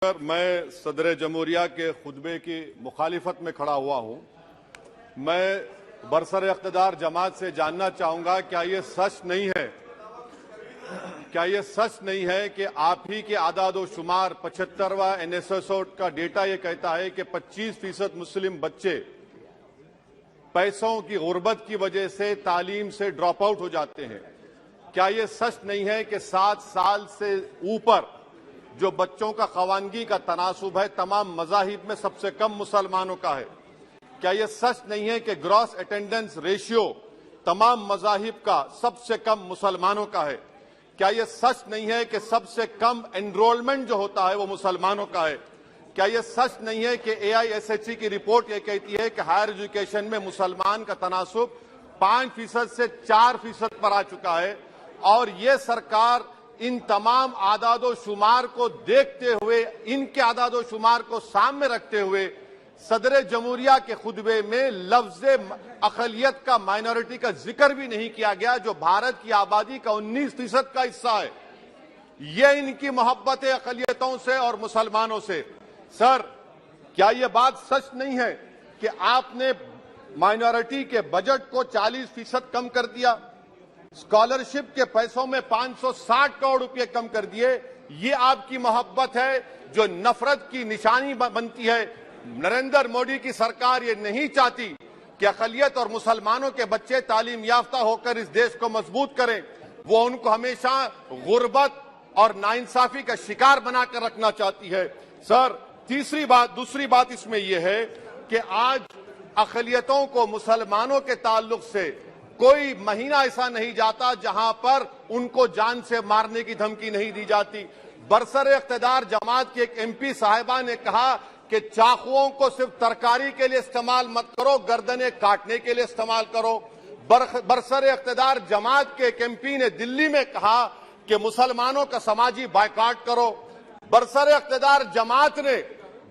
मैं सदर जमहूरिया के खुतबे की मुखालिफत में खड़ा हुआ हूं। मैं बरसर इख्तिदार जमात से जानना चाहूंगा, क्या ये सच नहीं है कि आप ही के आदाद शुमार 75वां NSSO का डेटा ये कहता है कि 25% मुस्लिम बच्चे पैसों की गुर्बत की वजह से तालीम से ड्रॉप आउट हो जाते हैं। क्या ये सच नहीं है कि 7 साल से ऊपर जो बच्चों का खवानगी का तनासुब है तमाम मज़ाहिब में सबसे कम मुसलमानों का है? क्या यह सच नहीं है कि ग्रॉस अटेंडेंस रेशियो तमाम मज़ाहिब का सबसे कम मुसलमानों का है? क्या यह सच नहीं है कि सबसे कम एनरोलमेंट जो होता है वो मुसलमानों का है? क्या यह सच नहीं है कि AISHE की रिपोर्ट ये कहती है कि हायर एजुकेशन में मुसलमान का तनासुब 5% से 4% पर आ चुका है? और ये सरकार इन तमाम आदादो शुमार को देखते हुए, इनके आदादो शुमार को सामने रखते हुए सदर जमहूरिया के खुतबे में लफ्ज अकलियत का, माइनॉरिटी का जिक्र भी नहीं किया गया, जो भारत की आबादी का 19% का हिस्सा है। ये इनकी मोहब्बत है अकलियतों से और मुसलमानों से। सर, क्या यह बात सच नहीं है कि आपने माइनॉरिटी के बजट को 40% कम कर दिया, स्कॉलरशिप के पैसों में 560 करोड़ रुपए कम कर दिए? ये आपकी मोहब्बत है जो नफरत की निशानी बनती है। नरेंद्र मोदी की सरकार ये नहीं चाहती कि अक़लियत और मुसलमानों के बच्चे तालीम याफ्ता होकर इस देश को मजबूत करें। वो उनको हमेशा गुर्बत और नाइंसाफी का शिकार बनाकर रखना चाहती है। सर, दूसरी बात इसमें यह है कि आज अक़लियतों को मुसलमानों के ताल्लुक से कोई महीना ऐसा नहीं जाता जहां पर उनको जान से मारने की धमकी नहीं दी जाती। बरसर इख्तिदार जमात की एक MP साहिबा ने कहा कि चाकुओं को सिर्फ तरकारी के लिए इस्तेमाल मत करो, गर्दनें काटने के लिए इस्तेमाल करो। बरसर इख्तिदार जमात के एक MP ने दिल्ली में कहा कि मुसलमानों का समाजी बायकाट करो। बरसर इख्तिदार जमात ने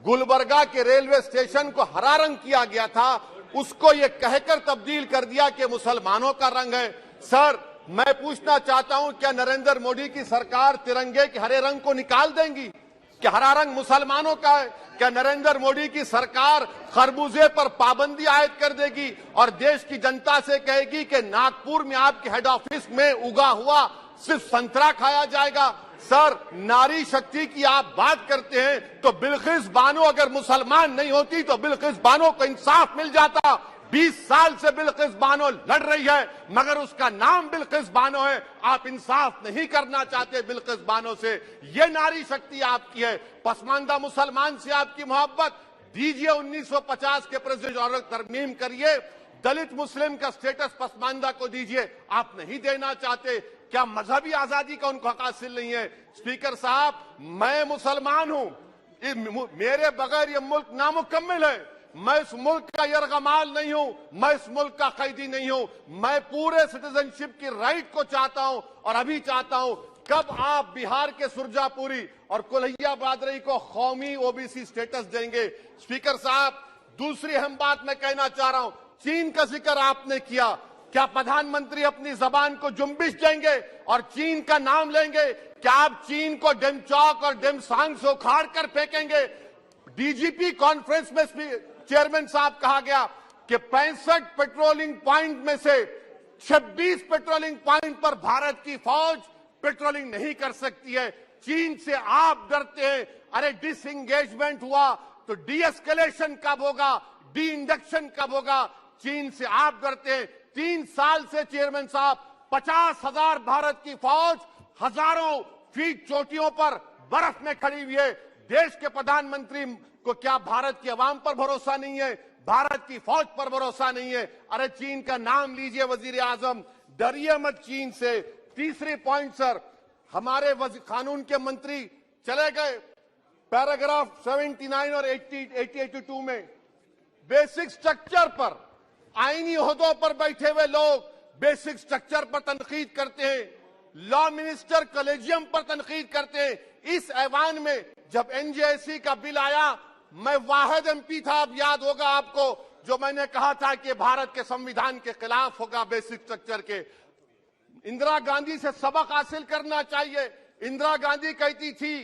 गुलबर्गा के रेलवे स्टेशन को हरा रंग किया गया था, उसको ये कहकर तब्दील कर दिया कि मुसलमानों का रंग है। सर, मैं पूछना चाहता हूं, क्या नरेंद्र मोदी की सरकार तिरंगे के हरे रंग को निकाल देंगी? क्या हरा रंग मुसलमानों का है? क्या नरेंद्र मोदी की सरकार खरबूजे पर पाबंदी आयद कर देगी और देश की जनता से कहेगी कि नागपुर में आपके हेड ऑफिस में उगा हुआ सिर्फ संतरा खाया जाएगा? सर, नारी शक्ति की आप बात करते हैं तो बिल्किस बानो अगर मुसलमान नहीं होती तो बिल्किस बानो को इंसाफ मिल जाता। 20 साल से बिल्किस बानो लड़ रही है, मगर उसका नाम बिल्किस बानो है। आप इंसाफ नहीं करना चाहते बिल्किस बानो से। ये नारी शक्ति आपकी है। पसमानदा मुसलमान से आपकी मोहब्बत, दीजिए 1950 के प्रेसिडेंट ऑर्डर तरमीम करिए, दलित मुस्लिम का स्टेटस पसमानदा को दीजिए। आप नहीं देना चाहते। क्या मजहबी आजादी का उनको हक हासिल नहीं है? स्पीकर साहब, मैं मुसलमान हूं, मेरे बगैर ये मुल्क नामुकम्मल है। मैं इस मुल्क का यरगमाल नहीं हूं, मैं इस मुल्क का कैदी नहीं हूं। मैं पूरे सिटीजनशिप की राइट को चाहता हूं और अभी चाहता हूं। कब आप बिहार के सुरजापुरी और कुल्हिया बादरी को कौमी OBC स्टेटस देंगे? स्पीकर साहब, दूसरी अहम बात मैं कहना चाह रहा हूं, चीन का जिक्र आपने किया। क्या प्रधानमंत्री अपनी जबान को जुम्बिश देंगे और चीन का नाम लेंगे? क्या आप चीन को डेमचौक और डेमसांग से उखाड़ कर फेंकेंगे? DGP कॉन्फ्रेंस में चेयरमैन साहब कहा गया कि 65 पेट्रोलिंग पॉइंट में से 26 पेट्रोलिंग पॉइंट पर भारत की फौज पेट्रोलिंग नहीं कर सकती है। चीन से आप डरते हैं। अरे, डिसएंगेजमेंट हुआ तो डीएस्केलेशन कब होगा? डी इंडक्शन कब होगा? चीन से आप डरते हैं। 3 साल से चेयरमैन साहब 50,000 भारत की फौज हजारों फीट चोटियों पर बर्फ में खड़ी हुई है। देश के प्रधानमंत्री को क्या भारत की आवाम पर भरोसा नहीं है? भारत की फौज पर भरोसा नहीं है? अरे, चीन का नाम लीजिए वजीर आजम, डरिए मत चीन से। तीसरी पॉइंट सर, हमारे कानून के मंत्री चले गए। पैराग्राफ 79 और 82 में बेसिक स्ट्रक्चर पर, आईनी ओहदों पर बैठे हुए लोग बेसिक स्ट्रक्चर पर तनकीद करते हैं, लॉ मिनिस्टर कॉलेजियम पर तनकीद करते हैं। इस ऐवान में जब NJSE का बिल आया, मैं वाहिद MP था, अब याद होगा आपको, जो मैंने कहा था कि भारत के संविधान के खिलाफ होगा बेसिक स्ट्रक्चर के। इंदिरा गांधी से सबक हासिल करना चाहिए। इंदिरा गांधी कहती थी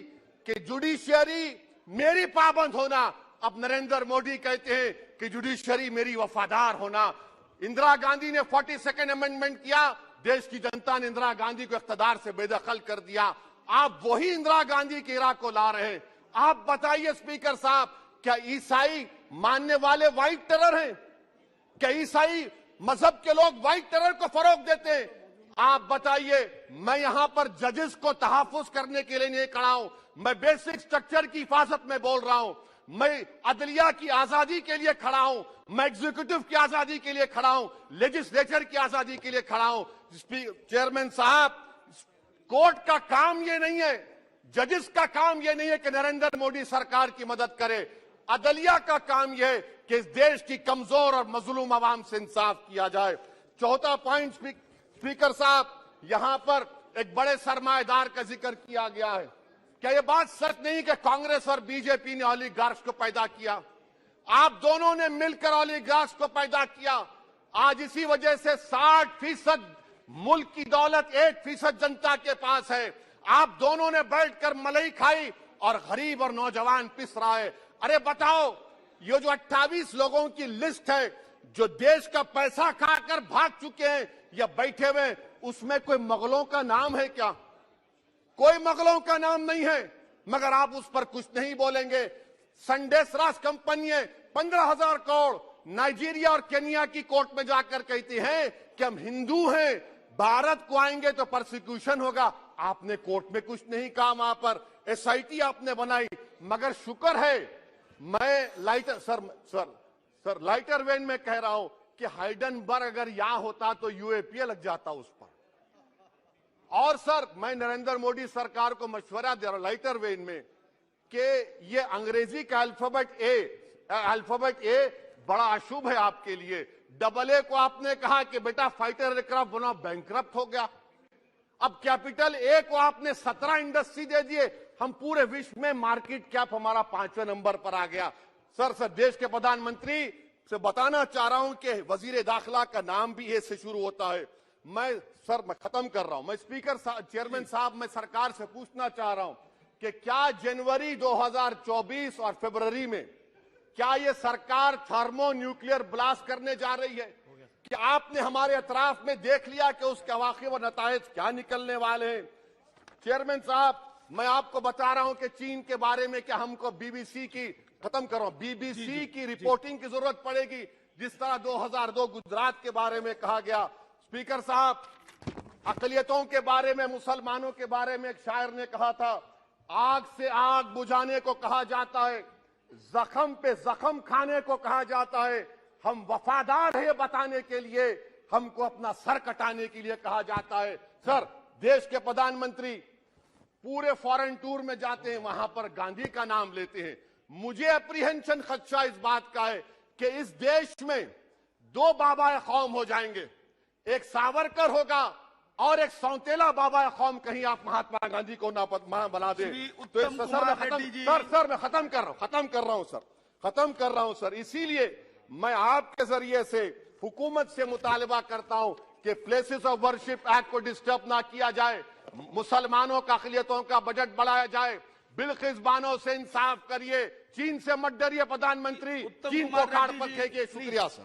कि जुडिशियरी मेरी पाबंद होना। अब नरेंद्र मोदी कहते हैं कि जुडिशरी मेरी वफादार होना। इंदिरा गांधी ने 42nd अमेंडमेंट किया, देश की जनता ने इंदिरा गांधी को इख्तियार से बेदखल कर दिया। आप वही इंदिरा गांधी की इरा को ला रहे हैं। आप बताइए स्पीकर साहब, क्या ईसाई मानने वाले व्हाइट टेरर हैं? क्या ईसाई मजहब के लोग व्हाइट टेरर को फरोग देते हैं? आप बताइए। मैं यहां पर जजेस को तहफुज करने के लिए नहीं खड़ा हूं, मैं बेसिक स्ट्रक्चर की हिफाजत में बोल रहा हूं। मैं अदलिया की आजादी के लिए खड़ा हूं, मैं एग्जीक्यूटिव की आजादी के लिए खड़ा हूं, लेजिस्लेचर की आजादी के लिए खड़ा हूं। चेयरमैन साहब, कोर्ट का काम ये नहीं है, जजेस का काम ये नहीं है कि नरेंद्र मोदी सरकार की मदद करे। अदलिया का काम यह है कि इस देश की कमजोर और मजलूम आवाम से इंसाफ किया जाए। चौथा पॉइंट स्पीकर साहब, यहां पर एक बड़े सरमाएदार का जिक्र किया गया है। क्या यह बात सच नहीं कि कांग्रेस और बीजेपी ने ओलिगार्क्स को पैदा किया? आप दोनों ने मिलकर ओलिगार्क्स को पैदा किया। आज इसी वजह से 60% मुल्क की दौलत 1% जनता के पास है। आप दोनों ने बैठकर मलाई खाई और गरीब और नौजवान पिस रहा है। अरे बताओ, ये जो 28 लोगों की लिस्ट है जो देश का पैसा खाकर भाग चुके हैं या बैठे हुए, उसमें कोई मुगलों का नाम है क्या? कोई मुगलों का नाम नहीं है, मगर आप उस पर कुछ नहीं बोलेंगे। संडेस राज कंपनी 15,000 करोड़ नाइजीरिया और केनिया की कोर्ट में जाकर कहती है कि हम हिंदू हैं, भारत को आएंगे तो प्रोसिक्यूशन होगा। आपने कोर्ट में कुछ नहीं कहा, वहां पर एसआईटी आपने बनाई। मगर शुक्र है, मैं लाइटर वेन में कह रहा हूं कि हाइडेनबर्ग अगर यहां होता तो यूएपीए लग जाता उस पर। और सर, मैं नरेंद्र मोदी सरकार को मशवरा दे रहा हूं लाइटर वेन में कि ये अंग्रेजी का अल्फाबेट ए बड़ा अशुभ है आपके लिए। डबल ए को आपने कहा कि बेटा फाइटर एयरक्राफ्ट बनाओ, बैंकरप्ट हो गया। अब कैपिटल ए को आपने 17 इंडस्ट्री दे दिए, हम पूरे विश्व में मार्केट कैप हमारा 5वें नंबर पर आ गया। सर, देश के प्रधानमंत्री से बताना चाह रहा हूं कि वजीर दाखिला का नाम भी ए से शुरू होता है। मैं खत्म कर रहा हूं। मैं चेयरमैन साहब, मैं सरकार से पूछना चाह रहा हूं कि क्या जनवरी 2024 और फरवरी में क्या ये सरकार थर्मो न्यूक्लियर ब्लास्ट करने जा रही है? कि आपने हमारे अतराफ में देख लिया कि उसके अवाक़िब व नताइज क्या निकलने वाले हैं? चेयरमैन साहब, मैं आपको बता रहा हूं कि चीन के बारे में क्या हमको बीबीसी की रिपोर्टिंग की जरूरत पड़ेगी, जिस तरह 2002 गुजरात के बारे में कहा गया। स्पीकर साहब, अकलियतों के बारे में, मुसलमानों के बारे में एक शायर ने कहा था, आग से आग बुझाने को कहा जाता है, जख्म पे जख्म खाने को कहा जाता है। हम वफादार है बताने के लिए, हमको अपना सर कटाने के लिए कहा जाता है। सर, देश के प्रधानमंत्री पूरे फॉरेन टूर में जाते हैं, वहां पर गांधी का नाम लेते हैं। मुझे अप्रीहेंशन, खदशा इस बात का है कि इस देश में 2 बाबा कौम हो जाएंगे, एक सावरकर होगा और एक सौतेला बाबा कौम। कहीं आप महात्मा गांधी को ना बना दें तो सर मैं खत्म कर रहा हूं सर। इसीलिए मैं आपके जरिए से हुकूमत से मुतालबा करता हूं कि प्लेसेस ऑफ वर्शिप एक्ट को डिस्टर्ब ना किया जाए, मुसलमानों का अक़लियतों का बजट बढ़ाया जाए, बिल्किस बानो से इंसाफ करिए, चीन से मत डरिए प्रधानमंत्री, चीन को खाड़ पर फेंकिए। शुक्रिया सर।